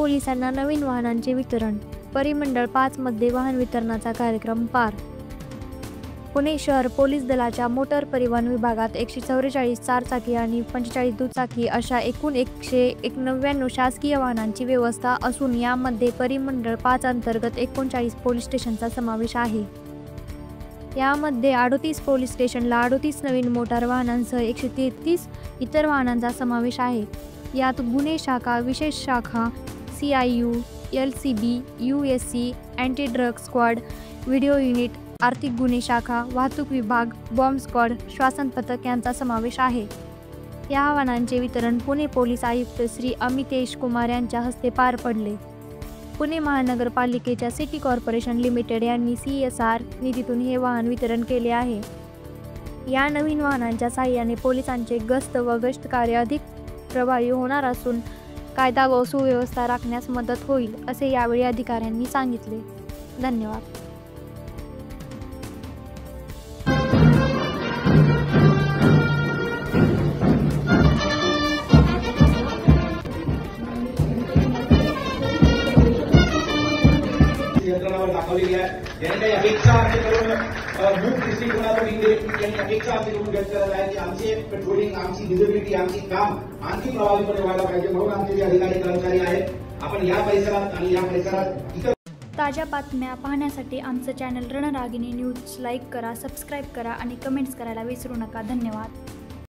पोलिसांना नवीन वाहनांचे वितरण। परिमंडळ 5 मध्ये वाहन वितरणाचा कार्यक्रम पार। पुणे शहर पोलीस दलाच्या मोटर परिवहन विभागात 144 चारचाकी आणि 45 दुचाकी अशा एकूण 199 शासकीय वाहनांची व्यवस्था असून यामध्ये परिमंडळ 5 अंतर्गत 39 पोलीस स्टेशनचा समावेश आहे। यामध्ये 38 पोलीस स्टेशनला 38 नवीन मोटार वाहनांसह 133 इतर वाहनांचा समावेश आहे। यात गुन्हे शाखा, विशेष शाखा, CIU, LCB, USC, anti drug squad, video unit, आर्थिक गुन्हे शाखा, वाहतूक विभाग, बॉम्ब स्क्वॉड, श्वसन पथक यांचा समावेश आहे। या वाहनांचे वितरण पुणे पोलीस आयुक्त श्री अमितेश कुमार यांच्या हस्ते पार पडले। पुणे महानगरपालिकेच्या सिटी कॉर्पोरेशन लिमिटेड यांनी CSR निधीतून हे वाहन वितरण केले आहे। या नवीन वाहनांच्या साहाय्याने पोलिसांचे गस्त व गस्त कार्य अधिक प्रभावी होणार असून कायदा व सुव्यवस्था राखण्यास मदत होईल, असे यावेळी अधिकाऱ्यांनी सांगितले। धन्यवाद। यंत्रणावर दाखवलेली आहे। याने काही अपेक्षा आमच्याकडून मूळ दृष्टिकोनातून इंडिरेक्टली यांनी अपेक्षा आमच्याकडून व्यक्त करत आहे की आमचे पेट्रोलिंग, आमची व्हिजिबिलिटी, आमची काम आणखी प्रभावीपणे व्हायला पाहिजे। म्हणून आमचे जे अधिकारी कर्मचारी आहेत, आपण या परिसरात आणि या परिसरात इतर ताज्या बातम्या पाहण्यासाठी आमचं चॅनल रणरागिणी न्यूज लाईक करा, सबस्क्राईब करा आणि कमेंट्स करायला विसरू नका। धन्यवाद।